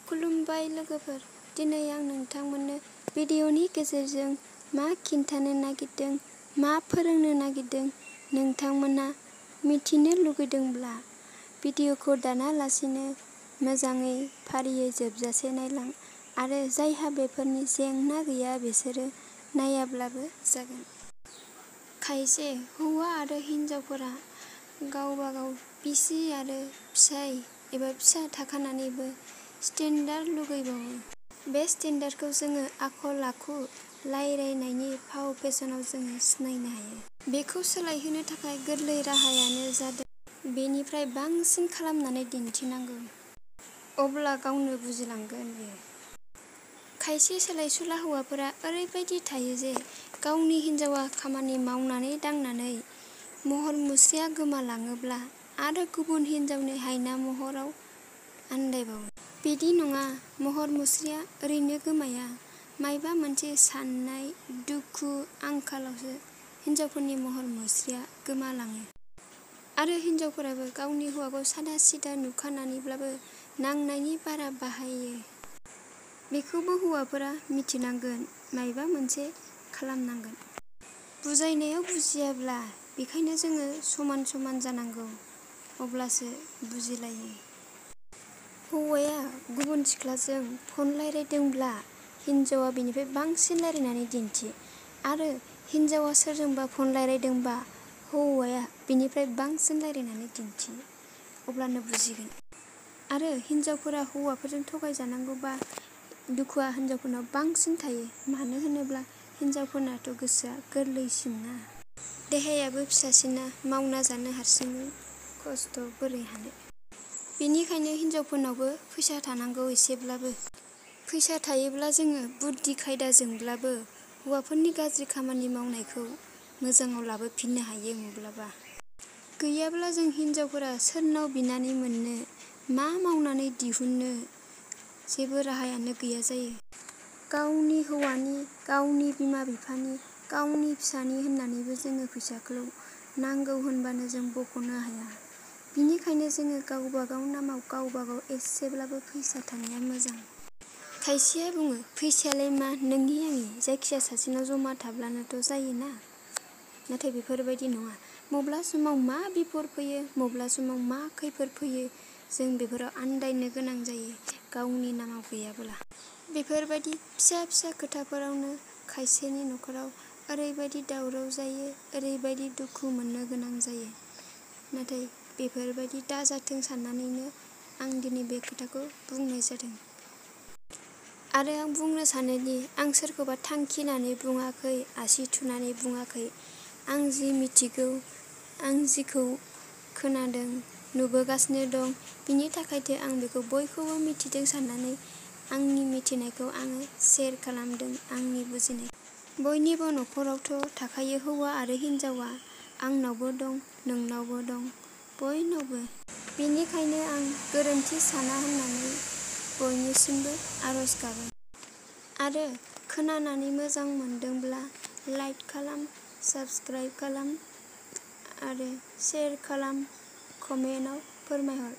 खुलुमबाय लोगोफोर, दिनै आं नोंथांमोननो भिडिअनि गेजेरजों मा खिन्थानो नागिरदों, मा फोरोंनो नागिरदों, नोंथांमोना मिथिनो लुगैदोंब्ला भिडिअखौ दानालासिनो मोजाङै फारियै जोबजासे नायलां आरो जायहा बेफोरनि जेंना गैया बिसोरो नायाब्लाबो जागोन। खायसे हौवा आरो हिनजावफोरा गावबागाव बिसि आरो फिसाय एबा फिसा थाखानानैबो स्टेन्डार्ड लुगैबावो। बे स्टेन्डार्डखौ जोङो आखल आखु, रायज्लायनायनि फाव फेसनाव जोङो सिनायनो हायो। बेखौ सोलायहोनो थाखाय गोरलै राहायानो जादों बेनिफ्राय बांसिन खालामनानै दिन्थिनांगौ। अब्ला गावनो बुजिलांगोन बियो। खायसे सोलायसुला हौवाफोरा ओरैबायदि थायो जे गावनि हिनजावा खामानि मावनानै दांनानै महर मुस्रिया गोमालाङोब्ला आरो गुबुन हिनजावनि हायना महराव आन्दायबावो। बिदि नङा, महर मुस्रिया ओरैनो गोमाया, मायबा मोनसे साननाय, दुखु, आंखालावसो हिनजावफोरनि महर मुस्रिया गोमालाङो। आरो हिनजावफोराबो गावनि हौवाखौ सादा सिदा नुखानानैब्लाबो नांनायनि बारा बाहायो। बेखौबो हौवाफोरा मिथिनांगोन, मायबा मोनसे खालामनांगोन। बुजायनायाव बुजियाब्ला बेखायनो जोङो समान समान जानांगौ, अब्लासो बुजिलायो। हौवाया गुबुन सिख्लाजों फन रायज्लायदोंब्ला हिनजावा बिनिफ्राय बांसिन रायज्लायनानै दिन्थि आरो हिनजावा सोरजोंबा फन रायज्लायदोंबा हौवाया बिनिफ्राय बांसिन रायज्लायनानै दिन्थि, अब्लानो बुजिगोन। आरो हिनजावफोरा हौवाफोरजों थगायजानांगौबा दुखुआ हिनजावफोरनाव बांसिन थायो। मानो होनोब्ला हिनजावफोरनाथ' गोसोआ गोरलैसिनना। देहायाबो फिसासिनना, मावना जानो हारसिङै खस्थ' बोरै हानो। बेनिखायनो हिनजावफोरनावबो फैसा थानांगौ एसेब्लाबो। फैसा थायोब्ला जोङो बुद्धि खायदाजोंब्लाबो हौवाफोरनि गाज्रि खामानि मावनायखौ मोजाङाव लाबोफिननो हायो माब्लाबा। गैयाब्ला जों हिनजावफोरा सोरनाव बिनानै मोननो, मा मावनानै दिहुननो जेबो राहायानो गैया जायो। गावनि हौवानि, गावनि बिमा बिफानि, गावनि फिसानि होननानैबो जोङो फैसाखौ नांगौ होनबानो जों बख'नो हाया। बिनिखायनो जोङो गावबागाव नामाव गावबागाव एसेब्लाबो फैसा थानाया मोजां। खायसेया बुङो फैसायालाय मा नोंनि आंनि, जायखिजाया सासेनाव जमा थाब्लानोथ' जायोना। नाथाय बेफोरबायदि नङा। मब्ला समाव मा बिपद फैयो, मब्ला समाव मा खैफोद फैयो, जों बेफोराव आन्दायनो गोनां जायो गावनि नामाव गैयाब्ला। बेफोरबायदि फिसा फिसा खोथाफोरावनो खायसेनि नखराव ओरैबायदि दावराव जायो, ओरैबायदि दुखु मोननो गोनां जायो। नाथाय बेफोरबायदि दाजाथों साननानैनो आं दिनै बे खोथाखौ बुंनाय जादों। आरो आं बुंनो सानोदि आं सोरखौबा थांखिनानै बुङाखै, आसि थुनानै बुङाखै। आं जि मिथिगौ, आं जिखौ खोनादों, नुबोगासिनो दं, बिनि थाखायथो आं बेखौ बयखौबो मिथिथों साननानै आंनि मिथिनायखौ आङो शेयार खालामदों, आंनि बुजिनाय। बयनिबो नखरावथ' थाखायो हौवा आरो हिनजावा, आंनावबो दं, नोंनावबो दं, बयनावबो। बेनिखायनो आं गोरोन्थि साना होननानै बयनिसिमबो आरज गाबो। आरो खोनानानै मोजां मोनदोंब्ला लाइक खालाम, साबस्क्राइब खालाम आरो शेयार खालाम, कमेन्टआव फोरमायहर।